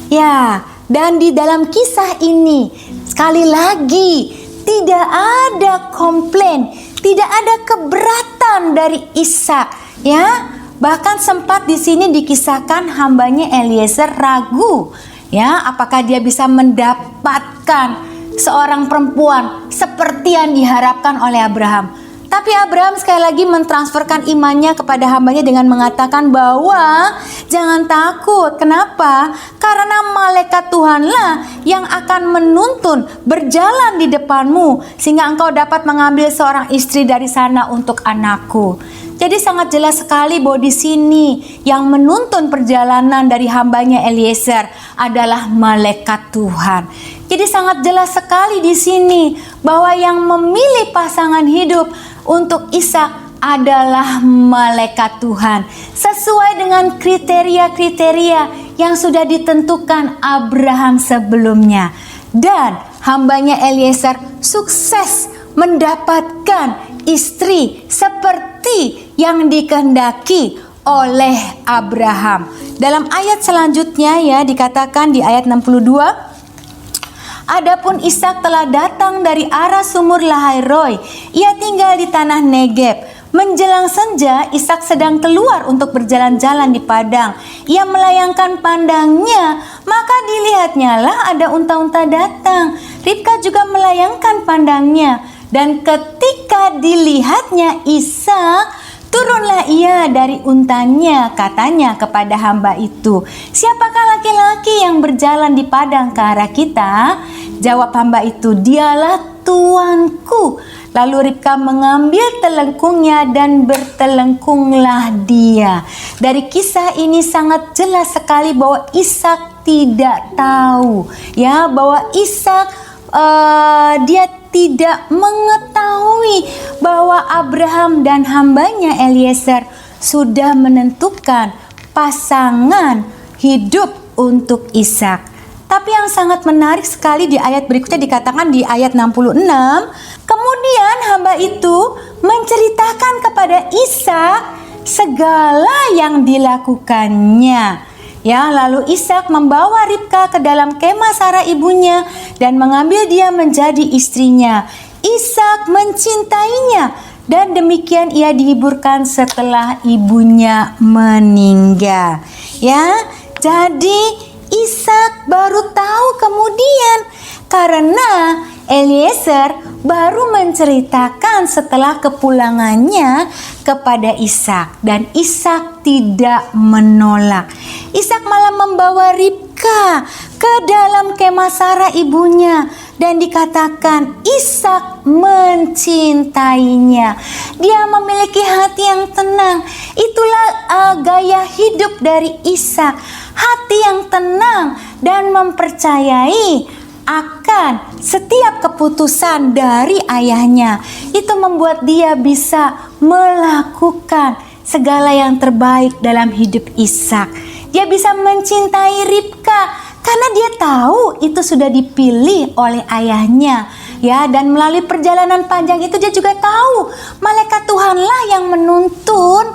Ya, dan di dalam kisah ini sekali lagi tidak ada komplain, tidak ada keberatan dari Ishak, ya. Bahkan sempat di sini dikisahkan hambanya Eliezer ragu, ya, apakah dia bisa mendapatkan seorang perempuan seperti yang diharapkan oleh Abraham. Tapi Abraham sekali lagi mentransferkan imannya kepada hambanya dengan mengatakan bahwa jangan takut. Kenapa? Karena malaikat Tuhanlah yang akan menuntun berjalan di depanmu sehingga engkau dapat mengambil seorang istri dari sana untuk anakku. Jadi sangat jelas sekali bahwa di sini yang menuntun perjalanan dari hambanya Eliezer adalah malaikat Tuhan. Jadi sangat jelas sekali di sini bahwa yang memilih pasangan hidup untuk Ishak adalah malaikat Tuhan, sesuai dengan kriteria-kriteria yang sudah ditentukan Abraham sebelumnya. Dan hambanya Eliezer sukses mendapatkan istri seperti yang dikehendaki oleh Abraham. Dalam ayat selanjutnya ya dikatakan di ayat 62, adapun Ishak telah datang dari arah sumur Lahai Roi. Ia tinggal di tanah Negeb. Menjelang senja, Ishak sedang keluar untuk berjalan-jalan di padang. Ia melayangkan pandangnya, maka dilihatnya lah ada unta-unta datang. Ribka juga melayangkan pandangnya, dan ketika dilihatnya Ishak, turunlah ia dari untanya, katanya kepada hamba itu, "Siapakah laki-laki yang berjalan di padang ke arah kita?" Jawab hamba itu, "Dialah tuanku." Lalu Ribka mengambil telengkungnya dan bertelengkunglah dia. Dari kisah ini sangat jelas sekali bahwa Ishak tidak tahu, ya, bahwa Ishak dia tidak mengetahui bahwa Abraham dan hambanya Eliezer sudah menentukan pasangan hidup untuk Ishak. Tapi yang sangat menarik sekali di ayat berikutnya dikatakan di ayat 66, kemudian hamba itu menceritakan kepada Ishak segala yang dilakukannya. Ya, lalu Ishak membawa Ribka ke dalam kemah Sarah ibunya dan mengambil dia menjadi istrinya. Ishak mencintainya dan demikian ia dihiburkan setelah ibunya meninggal. Ya, jadi Ishak baru tahu kemudian karena Eliezer baru menceritakan setelah kepulangannya kepada Ishak, dan Ishak tidak menolak. Ishak malah membawa Ribka ke dalam kemah Sarah ibunya dan dikatakan Ishak mencintainya. Dia memiliki hati yang tenang. Itulah gaya hidup dari Ishak. Hati yang tenang dan mempercayai akan setiap keputusan dari ayahnya. Itu membuat dia bisa melakukan segala yang terbaik dalam hidup Ishak. Dia bisa mencintai Ribka karena dia tahu itu sudah dipilih oleh ayahnya. Ya, dan melalui perjalanan panjang itu dia juga tahu malaikat Tuhanlah yang menuntun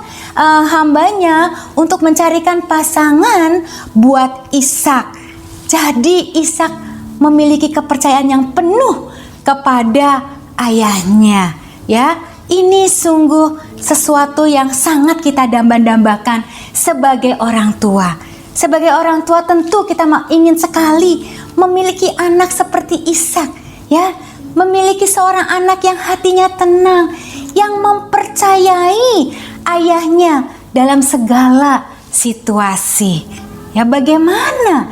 hambanya untuk mencarikan pasangan buat Ishak. Jadi Ishak memiliki kepercayaan yang penuh kepada ayahnya. Ya, ini sungguh sesuatu yang sangat kita damba-dambakan sebagai orang tua. Sebagai orang tua tentu kita ingin sekali memiliki anak seperti Ishak. Ya, memiliki seorang anak yang hatinya tenang, yang mempercayai ayahnya dalam segala situasi. Ya, bagaimana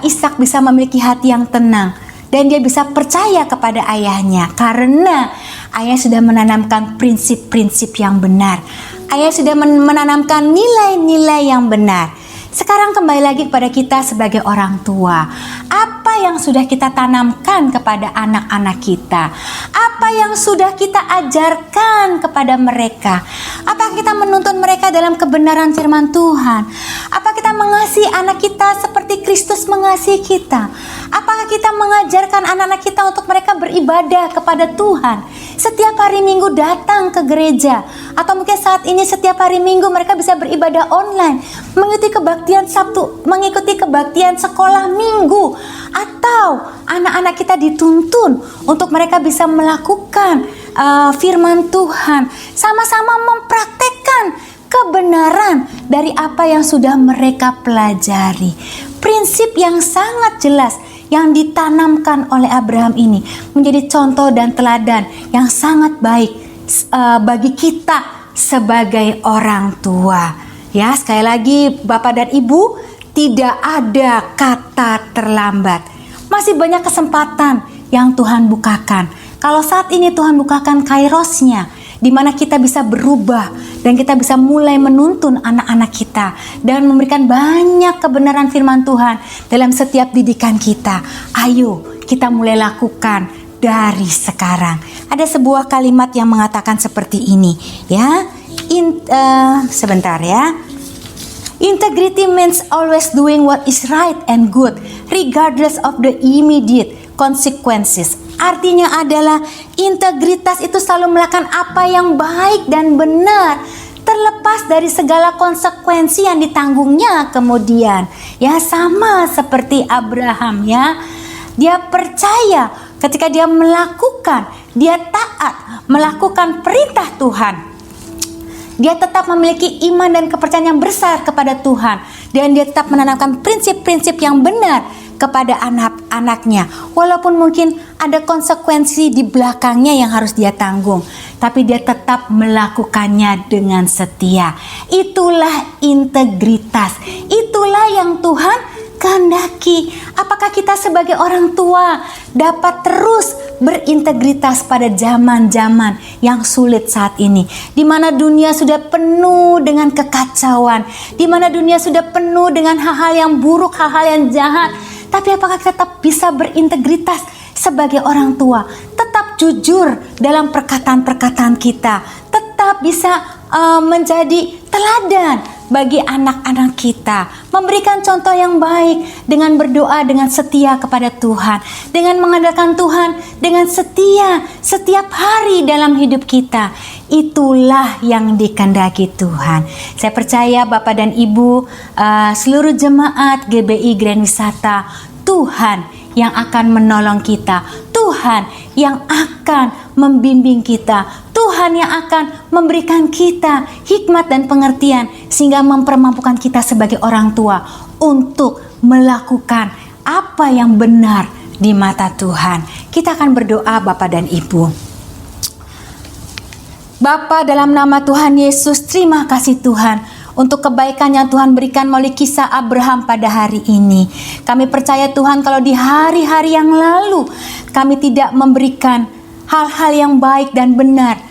Ishak bisa memiliki hati yang tenang dan dia bisa percaya kepada ayahnya karena ayah sudah menanamkan prinsip-prinsip yang benar. Ayah sudah menanamkan nilai-nilai yang benar. Sekarang kembali lagi kepada kita sebagai orang tua. Apa yang sudah kita tanamkan kepada anak-anak kita? Apa yang sudah kita ajarkan kepada mereka? Apakah kita menuntun mereka dalam kebenaran firman Tuhan? Apakah kita mengasihi anak kita seperti Kristus mengasihi kita? Apakah kita mengajarkan anak-anak kita untuk mereka beribadah kepada Tuhan? Setiap hari Minggu datang ke gereja, atau mungkin saat ini setiap hari Minggu mereka bisa beribadah online, mengikuti kebaktian Sabtu, mengikuti kebaktian sekolah Minggu, atau anak-anak kita dituntun untuk mereka bisa melakukan firman Tuhan, sama-sama mempraktekkan kebenaran dari apa yang sudah mereka pelajari. Prinsip yang sangat jelas yang ditanamkan oleh Abraham ini menjadi contoh dan teladan yang sangat baik bagi kita sebagai orang tua. Ya, sekali lagi Bapak dan Ibu, tidak ada kata terlambat. Masih banyak kesempatan yang Tuhan bukakan. Kalau saat ini Tuhan bukakan kairosnya, di mana kita bisa berubah dan kita bisa mulai menuntun anak-anak kita dan memberikan banyak kebenaran firman Tuhan dalam setiap didikan kita. Ayo kita mulai lakukan dari sekarang. Ada sebuah kalimat yang mengatakan seperti ini, ya. Sebentar ya. Integrity means always doing what is right and good, regardless of the immediate consequences. Artinya adalah integritas itu selalu melakukan apa yang baik dan benar, terlepas dari segala konsekuensi yang ditanggungnya kemudian. Ya, sama seperti Abraham, ya. Dia percaya ketika dia melakukan, dia taat melakukan perintah Tuhan. dia tetap memiliki iman dan kepercayaan yang besar kepada Tuhan, dan dia tetap menanamkan prinsip-prinsip yang benar kepada anak-anaknya, walaupun mungkin ada konsekuensi di belakangnya yang harus dia tanggung, tapi dia tetap melakukannya dengan setia. Itulah integritas, itulah yang Tuhan kehendaki. Apakah kita sebagai orang tua dapat terus berintegritas pada zaman-zaman yang sulit saat ini, di mana dunia sudah penuh dengan kekacauan, di mana dunia sudah penuh dengan hal-hal yang buruk, hal-hal yang jahat, tapi apakah kita tetap bisa berintegritas sebagai orang tua, tetap jujur dalam perkataan-perkataan kita, tetap bisa menjadi teladan bagi anak-anak kita, memberikan contoh yang baik dengan berdoa dengan setia kepada Tuhan, dengan mengandalkan Tuhan dengan setia setiap hari dalam hidup kita. Itulah yang dikehendaki Tuhan. Saya percaya Bapak dan Ibu, seluruh jemaat GBI Grand Wisata, Tuhan yang akan menolong kita, Tuhan yang akan membimbing kita, Tuhan yang akan memberikan kita hikmat dan pengertian sehingga mempermampukan kita sebagai orang tua untuk melakukan apa yang benar di mata Tuhan. Kita akan berdoa Bapak dan Ibu. Bapa, dalam nama Tuhan Yesus, terima kasih Tuhan untuk kebaikan yang Tuhan berikan melalui kisah Abraham pada hari ini. Kami percaya Tuhan, kalau di hari-hari yang lalu kami tidak memberikan hal-hal yang baik dan benar,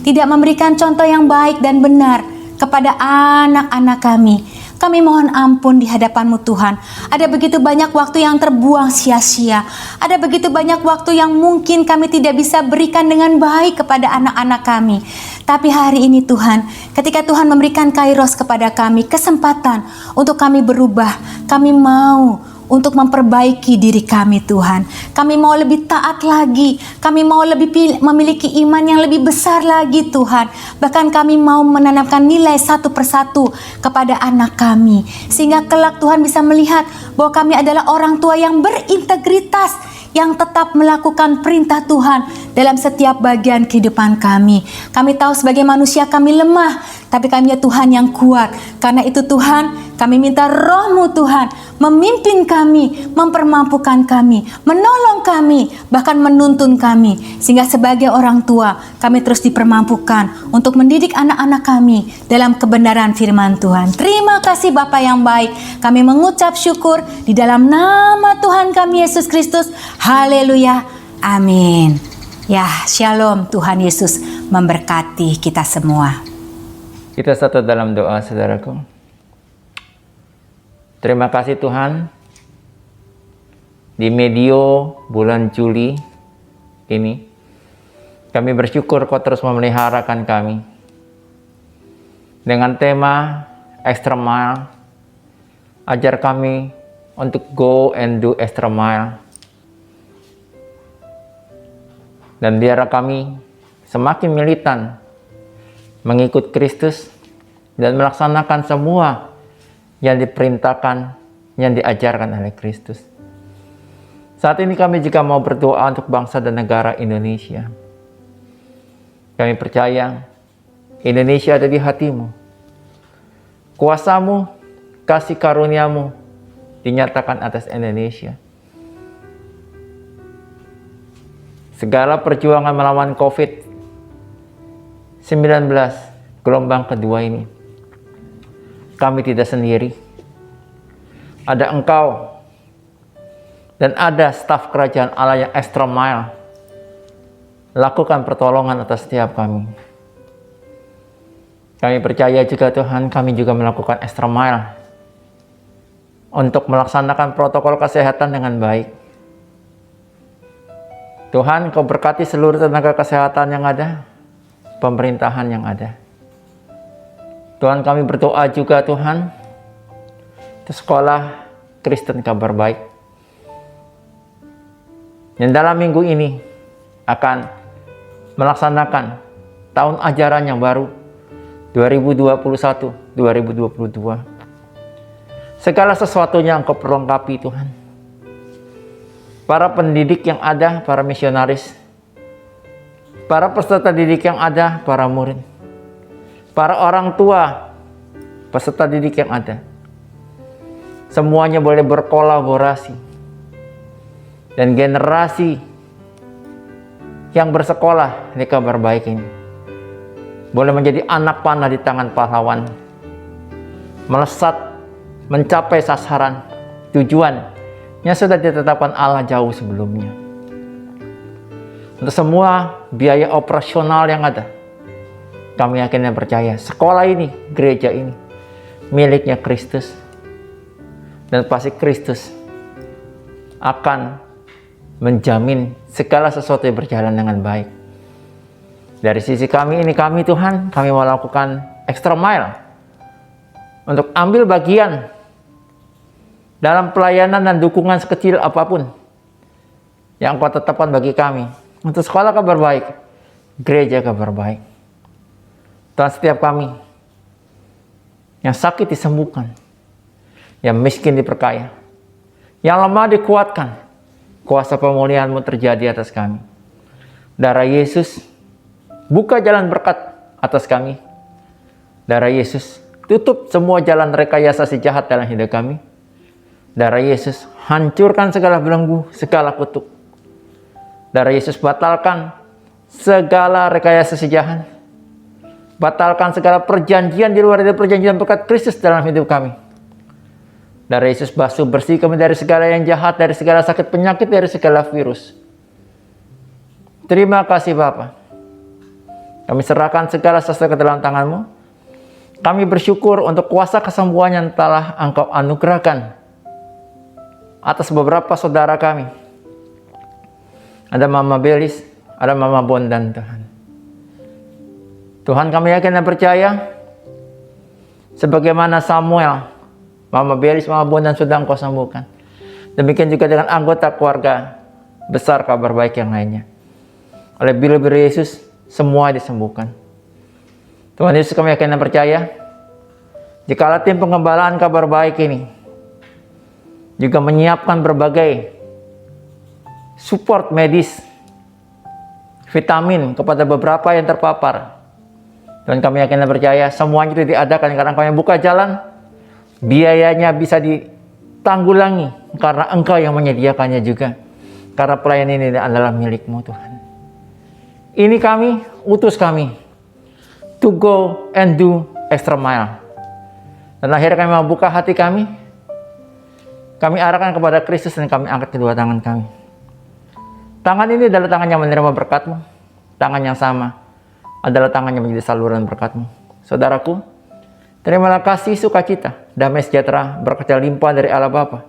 tidak memberikan contoh yang baik dan benar kepada anak-anak kami, kami mohon ampun di hadapan-Mu Tuhan. Ada begitu banyak waktu yang terbuang sia-sia. Ada begitu banyak waktu yang mungkin kami tidak bisa berikan dengan baik kepada anak-anak kami. Tapi hari ini Tuhan, ketika Tuhan memberikan kairos kepada kami, kesempatan untuk kami berubah, kami mau untuk memperbaiki diri kami Tuhan. Kami mau lebih taat lagi. Kami mau lebih memiliki iman yang lebih besar lagi Tuhan. Bahkan kami mau menanamkan nilai satu persatu kepada anak kami. Sehingga kelak Tuhan bisa melihat bahwa kami adalah orang tua yang berintegritas, yang tetap melakukan perintah Tuhan dalam setiap bagian kehidupan kami. Kami tahu sebagai manusia kami lemah, tapi kami ya Tuhan yang kuat. Karena itu Tuhan, kami minta Roh-Mu Tuhan memimpin kami, mempermampukan kami, menolong kami, bahkan menuntun kami. Sehingga sebagai orang tua kami terus dipermampukan untuk mendidik anak-anak kami dalam kebenaran firman Tuhan. Terima kasih Bapa yang baik. Kami mengucap syukur di dalam nama Tuhan kami Yesus Kristus. Haleluya. Amin. Ya, shalom. Tuhan Yesus memberkati kita semua. Kita satu dalam doa, saudaraku. Terima kasih Tuhan, di medio bulan Juli ini, kami bersyukur Kau terus memeliharakan kami. Dengan tema extra mile, ajar kami untuk go and do extra mile. Dan biarlah kami semakin militan mengikut Kristus dan melaksanakan semua yang diperintahkan, yang diajarkan oleh Kristus. Saat ini kami juga mau berdoa untuk bangsa dan negara Indonesia. Kami percaya Indonesia ada di hati-Mu. Kuasa-Mu, kasih karunia-Mu dinyatakan atas Indonesia. Segala perjuangan melawan COVID-19 gelombang kedua ini, kami tidak sendiri. Ada Engkau dan ada staf kerajaan Allah yang extra mile. Lakukan pertolongan atas setiap kami. Kami percaya juga Tuhan, kami juga melakukan extra mile untuk melaksanakan protokol kesehatan dengan baik. Tuhan, Kau berkati seluruh tenaga kesehatan yang ada, pemerintahan yang ada. Tuhan, kami berdoa juga Tuhan, untuk sekolah Kristen Kabar Baik, yang dalam minggu ini akan melaksanakan tahun ajaran yang baru 2021-2022. Segala sesuatunya Engkau perlengkapi Tuhan. Para pendidik yang ada, para misionaris, para peserta didik yang ada, para murid, para orang tua, peserta didik yang ada, semuanya boleh berkolaborasi. Dan generasi yang bersekolah di Kabar Baik ini boleh menjadi anak panah di tangan pahlawan, melesat mencapai sasaran tujuan yang sudah ditetapkan Allah jauh sebelumnya. Untuk semua biaya operasional yang ada, kami yakin dan percaya sekolah ini, gereja ini miliknya Kristus, dan pasti Kristus akan menjamin segala sesuatu yang berjalan dengan baik. Dari sisi kami ini, kami Tuhan, kami mau lakukan extra mile untuk ambil bagian dalam pelayanan dan dukungan sekecil apapun yang Engkau tetapkan bagi kami untuk sekolah Kabar Baik, gereja Kabar Baik. Tuhan, setiap kami yang sakit disembuhkan, yang miskin diperkaya, yang lemah dikuatkan, kuasa pemulihan-Mu terjadi atas kami. Darah Yesus buka jalan berkat atas kami. Darah Yesus tutup semua jalan rekayasa si jahat dalam hidup kami. Darah Yesus hancurkan segala belenggu, segala kutuk. Darah Yesus batalkan segala rekayasa si jahat. Batalkan segala perjanjian di luar dari perjanjian berkat Kristus dalam hidup kami. Darah Yesus basuh bersih kami dari segala yang jahat, dari segala sakit penyakit, dari segala virus. Terima kasih Bapa. Kami serahkan segala sesuatu ke dalam tangan-Mu. Kami bersyukur untuk kuasa kesembuhan yang telah Engkau anugerahkan atas beberapa saudara kami. Ada Mama Belis, ada Mama Bondan Tuhan. Tuhan, kami yakin dan percaya sebagaimana Samuel, Mama Belis, Mama Bondan sudah Engkau sembuhkan. Demikian juga dengan anggota keluarga besar Kabar Baik yang lainnya. Oleh bir-bir Yesus, semua disembuhkan. Tuhan Yesus, kami yakin dan percaya jikalau tim pengembalaan Kabar Baik ini juga menyiapkan berbagai support medis, vitamin kepada beberapa yang terpapar. Dan kami yakin dan percaya semuanya itu diadakan karena Engkau yang buka jalan, biayanya bisa ditanggulangi karena Engkau yang menyediakannya juga. Karena pelayanan ini adalah milik-Mu Tuhan. Ini kami, utus kami to go and do extra mile. Dan akhirnya kami membuka hati kami arahkan kepada Kristus dan kami angkat kedua tangan kami. Tangan ini adalah tangan yang menerima berkat-Mu. Tangan yang sama adalah tangan yang menjadi saluran berkat-Mu. Saudaraku, terimalah kasih, sukacita, damai sejahtera, berkat limpah dari Allah Bapa.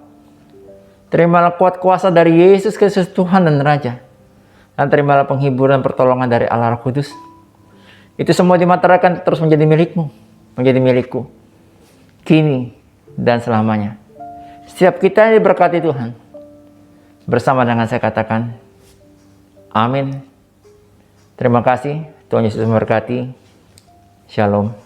Terimalah kuat kuasa dari Yesus Kristus Tuhan dan Raja. Dan terimalah penghiburan pertolongan dari Allah Roh Kudus. Itu semua dimateraikan terus menjadi milik-Mu, menjadi milikku, kini dan selamanya. Setiap kita yang diberkati Tuhan, bersama dengan saya katakan, amin. Terima kasih. Tuhan Yesus memberkati. Shalom.